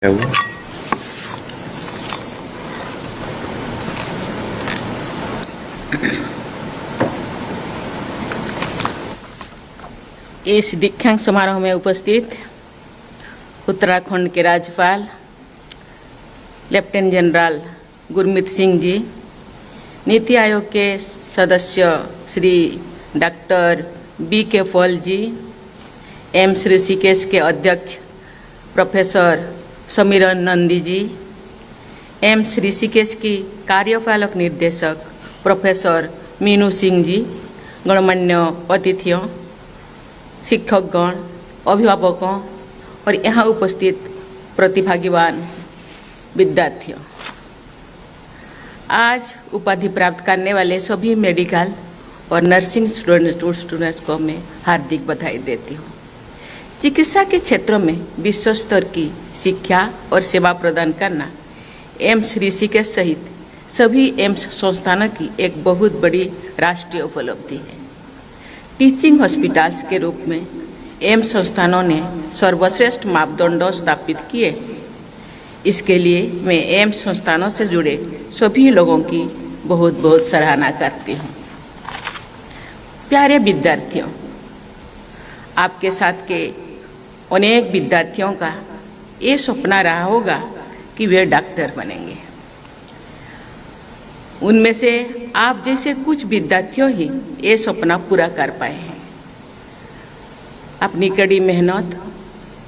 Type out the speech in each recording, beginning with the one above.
क्या हुआ? इस दीक्षांत समारोह में उपस्थित उत्तराखंड के राज्यपाल लेफ्टिनेंट जनरल गुरमीत सिंह जी, नीति आयोग के सदस्य श्री डॉक्टर बी के पॉल जी, एम्स ऋषिकेश के अध्यक्ष प्रोफेसर समीरन नंदी जी, एम्स ऋषिकेश की कार्यपालक निर्देशक प्रोफेसर मीनू सिंह जी, गणमान्य अतिथियों, शिक्षकगण, अभिभावकों और यहाँ उपस्थित प्रतिभागिवान विद्यार्थियों, आज उपाधि प्राप्त करने वाले सभी मेडिकल और नर्सिंग स्टूडेंट्स को मैं हार्दिक बधाई देती हूँ। चिकित्सा के क्षेत्र में विश्व स्तर की शिक्षा और सेवा प्रदान करना एम्स ऋषिकेश सहित सभी एम्स संस्थानों की एक बहुत बड़ी राष्ट्रीय उपलब्धि है। टीचिंग हॉस्पिटल्स के रूप में एम्स संस्थानों ने सर्वश्रेष्ठ मापदंडों स्थापित किए। इसके लिए मैं एम्स संस्थानों से जुड़े सभी लोगों की बहुत बहुत सराहना करती हूँ। प्यारे विद्यार्थियों, आपके साथ के अनेक विद्यार्थियों का ये सपना रहा होगा कि वे डॉक्टर बनेंगे। उनमें से आप जैसे कुछ विद्यार्थियों ही ये सपना पूरा कर पाए हैं। अपनी कड़ी मेहनत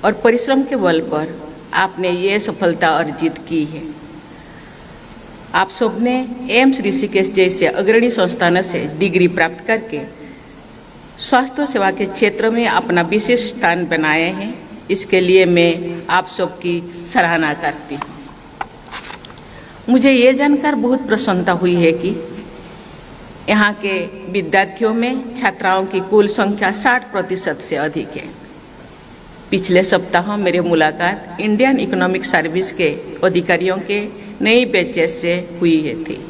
और परिश्रम के बल पर आपने ये सफलता अर्जित की है। आप सबने एम्स ऋषिकेश जैसे अग्रणी संस्थानों से डिग्री प्राप्त करके स्वास्थ्य सेवा के क्षेत्र में अपना विशेष स्थान बनाए हैं। इसके लिए मैं आप सबकी सराहना करती हूँ। मुझे ये जानकर बहुत प्रसन्नता हुई है कि यहाँ के विद्यार्थियों में छात्राओं की कुल संख्या 60% से अधिक है। पिछले सप्ताह मेरी मुलाकात इंडियन इकोनॉमिक सर्विस के अधिकारियों के नई बैचेस से हुई थी।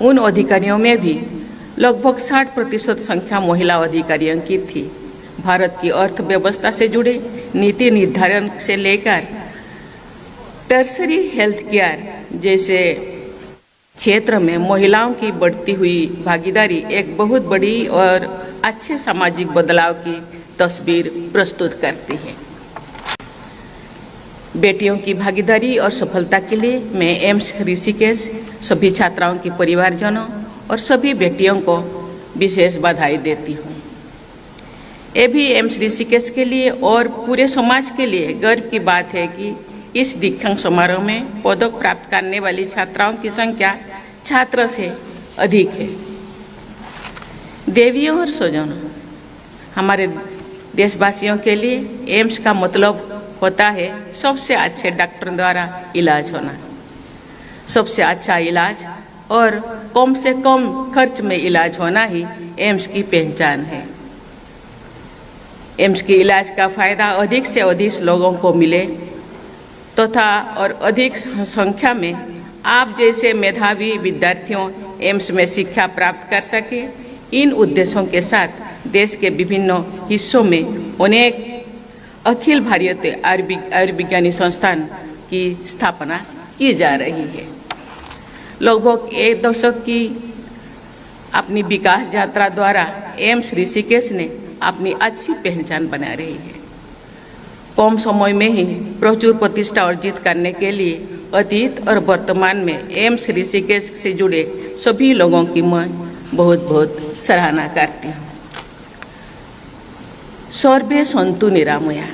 उन अधिकारियों में भी लगभग 60% संख्या महिला अधिकारियों की थी। भारत की अर्थव्यवस्था से जुड़े नीति निर्धारण से लेकर टर्सरी हेल्थ केयर जैसे क्षेत्र में महिलाओं की बढ़ती हुई भागीदारी एक बहुत बड़ी और अच्छे सामाजिक बदलाव की तस्वीर प्रस्तुत करती है। बेटियों की भागीदारी और सफलता के लिए मैं एम्स ऋषिकेश सभी छात्राओं के परिवारजनों और सभी बेटियों को विशेष बधाई देती हूँ। ये भी एम्स ऋषिकेश के लिए और पूरे समाज के लिए गर्व की बात है कि इस दीक्षांत समारोह में पदक प्राप्त करने वाली छात्राओं की संख्या छात्रों से अधिक है। देवियों और स्वजनों, हमारे देशवासियों के लिए एम्स का मतलब होता है सबसे अच्छे डॉक्टर द्वारा इलाज होना। सबसे अच्छा इलाज और कम से कम खर्च में इलाज होना ही एम्स की पहचान है। एम्स के इलाज का फायदा अधिक से अधिक लोगों को मिले तथा और अधिक संख्या में आप जैसे मेधावी विद्यार्थियों एम्स में शिक्षा प्राप्त कर सके, इन उद्देश्यों के साथ देश के विभिन्न हिस्सों में अनेक अखिल भारतीय आयुर्विज्ञानी संस्थान की स्थापना की जा रही है। लगभग 1 दशक की अपनी विकास यात्रा द्वारा एम्स ऋषिकेश ने अपनी अच्छी पहचान बना रही है। कम समय में ही प्रचुर प्रतिष्ठा अर्जित करने के लिए अतीत और वर्तमान में एम्स ऋषिकेश से जुड़े सभी लोगों की मैं बहुत बहुत सराहना करती हूँ। सर्वे सन्तु निरामया,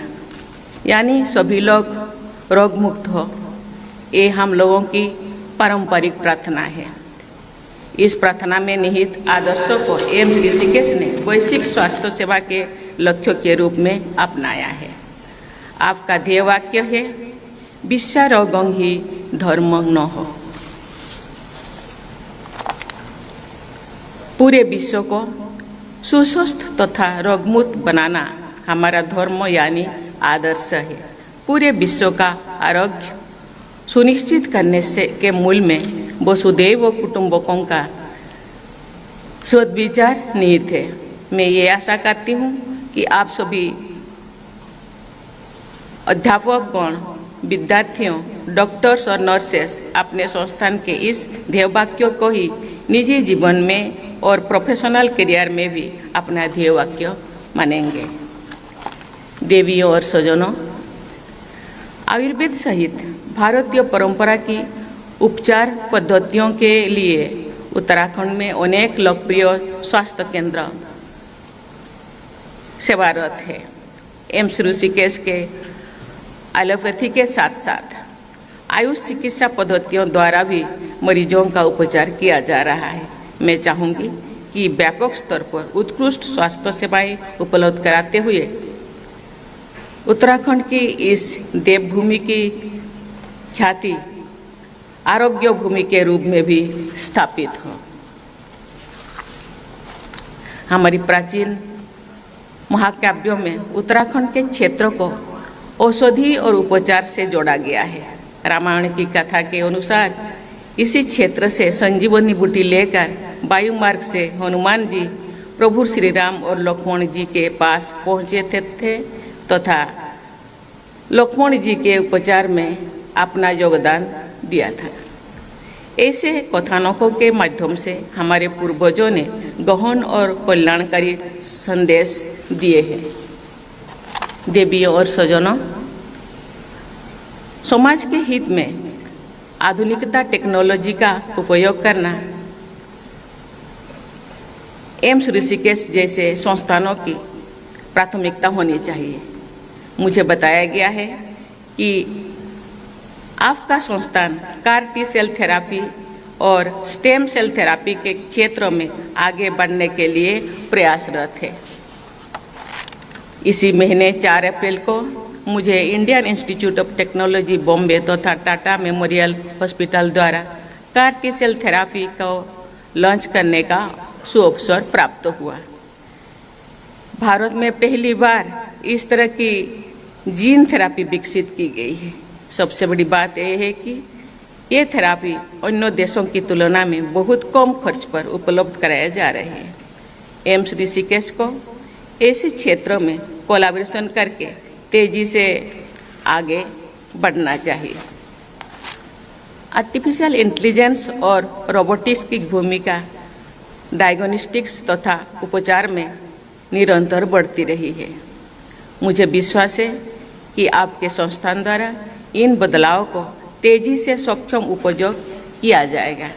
यानी सभी लोग रोग मुक्त हो, ये हम लोगों की पारंपरिक प्रार्थना है। इस प्रार्थना में निहित आदर्शों को एम्स ऋषिकेश ने वैश्विक स्वास्थ्य सेवा के लक्ष्य के रूप में अपनाया है। आपका ध्येय वाक्य है, विश्वरोगं ही धर्मं न हो। पूरे विश्व को सुस्वस्थ तथा रोगमुक्त बनाना हमारा धर्म यानी आदर्श है। पूरे विश्व का आरोग्य सुनिश्चित करने से के मूल में वसुधैव कुटुंबकम का सद्विचार निहित है। मैं ये आशा करती हूँ कि आप सभी अध्यापकगण विद्यार्थियों, डॉक्टर्स और नर्सेस अपने संस्थान के इस ध्येयवाक्य को ही निजी जीवन में और प्रोफेशनल करियर में भी अपना ध्येयवाक्य मानेंगे। देवियों और स्वजनों, आयुर्वेद सहित भारतीय परंपरा की उपचार पद्धतियों के लिए उत्तराखंड में अनेक लोकप्रिय स्वास्थ्य केंद्र सेवारत है। एम्स ऋषिकेश के एलोपैथी के साथ साथ आयुष चिकित्सा पद्धतियों द्वारा भी मरीजों का उपचार किया जा रहा है। मैं चाहूँगी कि व्यापक स्तर पर उत्कृष्ट स्वास्थ्य सेवाएं उपलब्ध कराते हुए उत्तराखंड की इस देवभूमि की ख्याति आरोग्य भूमि के रूप में भी स्थापित हो। हमारी प्राचीन महाकाव्यों में उत्तराखंड के क्षेत्र को औषधि और उपचार से जोड़ा गया है। रामायण की कथा के अनुसार इसी क्षेत्र से संजीवनी बूटी लेकर वायु मार्ग से हनुमान जी प्रभु श्री राम और लक्ष्मण जी के पास पहुँचे थे तथा लक्ष्मण जी के उपचार में अपना योगदान दिया था। ऐसे कथानकों के माध्यम से हमारे पूर्वजों ने गहन और कल्याणकारी संदेश दिए हैं। देवियों और स्वजनों, समाज के हित में आधुनिकता टेक्नोलॉजी का उपयोग करना एम्स ऋषिकेश जैसे संस्थानों की प्राथमिकता होनी चाहिए। मुझे बताया गया है कि आपका संस्थान कार टी सेल थेरापी और स्टेम सेल थेरापी के क्षेत्र में आगे बढ़ने के लिए प्रयासरत है। इसी महीने 4 अप्रैल को मुझे Indian institute of technology Bombay तथा टाटा मेमोरियल हॉस्पिटल द्वारा कार टी सेल थेरापी को लॉन्च करने का सुअवसर प्राप्त हुआ। भारत में पहली बार इस तरह की जीन थेरापी विकसित की गई है। सबसे बड़ी बात यह है कि ये थेरापी अन्य देशों की तुलना में बहुत कम खर्च पर उपलब्ध कराए जा रहे हैं। एम्स ऋषिकेश को ऐसे क्षेत्रों में कोलैबोरेशन करके तेजी से आगे बढ़ना चाहिए। आर्टिफिशियल इंटेलिजेंस और रोबोटिक्स की भूमिका डायग्नोस्टिक्स तथा उपचार में निरंतर बढ़ती रही है। मुझे विश्वास है कि आपके संस्थान द्वारा इन बदलाव को तेजी से सक्षम उपयोग किया जाएगा।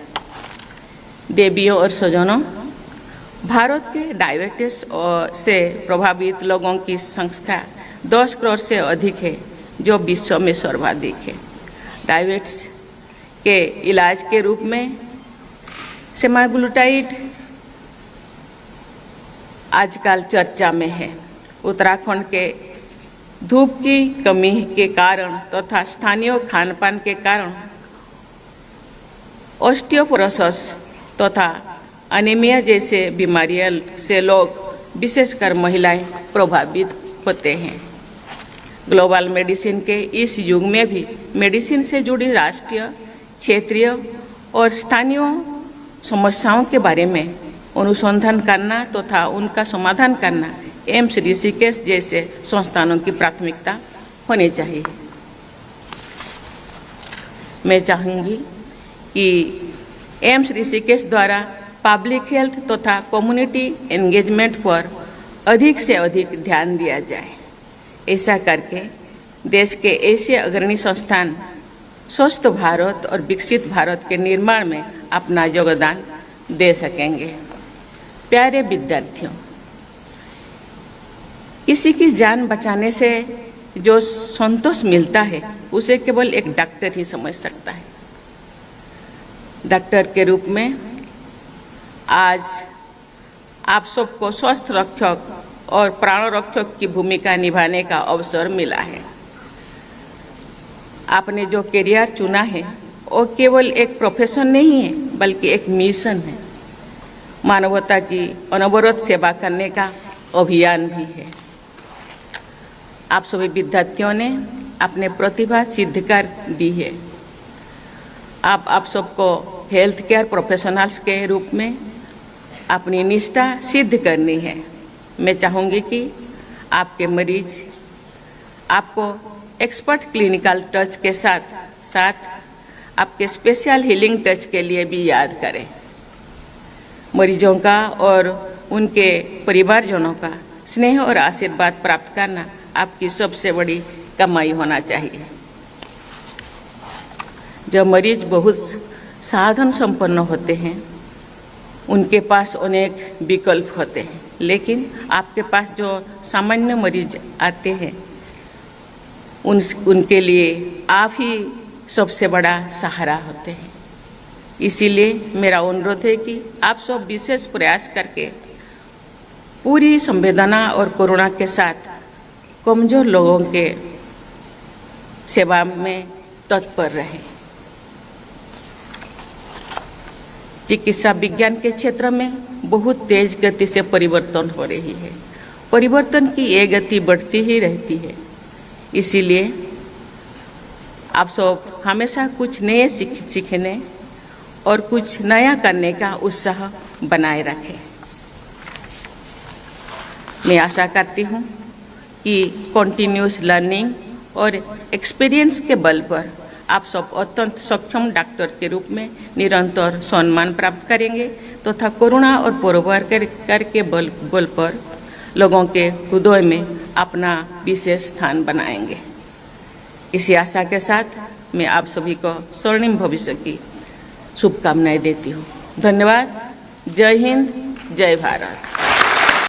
देवियों और स्वजनों, भारत के डायबिटीज से प्रभावित लोगों की संख्या 10 करोड़ से अधिक है, जो विश्व में सर्वाधिक है। डायबिटीज के इलाज के रूप में सेमाग्लुटाइड आजकल चर्चा में है। उत्तराखंड के धूप की कमी के कारण तथा स्थानीय खान पान के कारण ऑस्टियोपोरोसिस तथा एनीमिया जैसे बीमारियों से लोग, विशेषकर महिलाएं, प्रभावित होते हैं। ग्लोबल मेडिसिन के इस युग में भी मेडिसिन से जुड़ी राष्ट्रीय, क्षेत्रीय और स्थानीय समस्याओं के बारे में अनुसंधान करना तथा उनका समाधान करना एम्स ऋषिकेश जैसे संस्थानों की प्राथमिकता होनी चाहिए। मैं चाहूँगी कि एम्स ऋषिकेश द्वारा पब्लिक हेल्थ तथा कम्युनिटी एंगेजमेंट पर अधिक से अधिक ध्यान दिया जाए। ऐसा करके देश के ऐसे अग्रणी संस्थान स्वस्थ भारत और विकसित भारत के निर्माण में अपना योगदान दे सकेंगे। प्यारे विद्यार्थियों, किसी की जान बचाने से जो संतोष मिलता है उसे केवल एक डॉक्टर ही समझ सकता है। डॉक्टर के रूप में आज आप सबको स्वस्थ रक्षक और प्राण रक्षक की भूमिका निभाने का अवसर मिला है। आपने जो करियर चुना है वो केवल एक प्रोफेशन नहीं है, बल्कि एक मिशन है। मानवता की अनवरत सेवा करने का अभियान भी है। आप सभी विद्यार्थियों ने अपने प्रतिभा सिद्ध कर दी है। आप सबको हेल्थ केयर प्रोफेशनल्स के रूप में अपनी निष्ठा सिद्ध करनी है। मैं चाहूँगी कि आपके मरीज आपको एक्सपर्ट क्लिनिकल टच के साथ साथ आपके स्पेशल हीलिंग टच के लिए भी याद करें। मरीजों का और उनके परिवारजनों का स्नेह और आशीर्वाद प्राप्त करना आपकी सबसे बड़ी कमाई होना चाहिए। जब मरीज बहुत साधन संपन्न होते हैं, उनके पास अनेक विकल्प होते हैं, लेकिन आपके पास जो सामान्य मरीज आते हैं उनके लिए आप ही सबसे बड़ा सहारा होते हैं। इसीलिए मेरा अनुरोध है कि आप सब विशेष प्रयास करके पूरी संवेदना और करुणा के साथ कमजोर लोगों के सेवा में तत्पर रहें। चिकित्सा विज्ञान के क्षेत्र में बहुत तेज गति से परिवर्तन हो रही है। परिवर्तन की ये गति बढ़ती ही रहती है। इसीलिए आप सब हमेशा कुछ नए सीखने और कुछ नया करने का उत्साह बनाए रखें। मैं आशा करती हूँ कि कंटिन्यूस लर्निंग और एक्सपीरियंस के बल पर आप सब अत्यंत सक्षम डॉक्टर के रूप में निरंतर सम्मान प्राप्त करेंगे तथा करुणा और परोपकार के बल पर लोगों के हृदय में अपना विशेष स्थान बनाएंगे। इसी आशा के साथ मैं आप सभी को स्वर्णिम भविष्य की शुभकामनाएं देती हूँ। धन्यवाद। जय हिंद, जय भारत।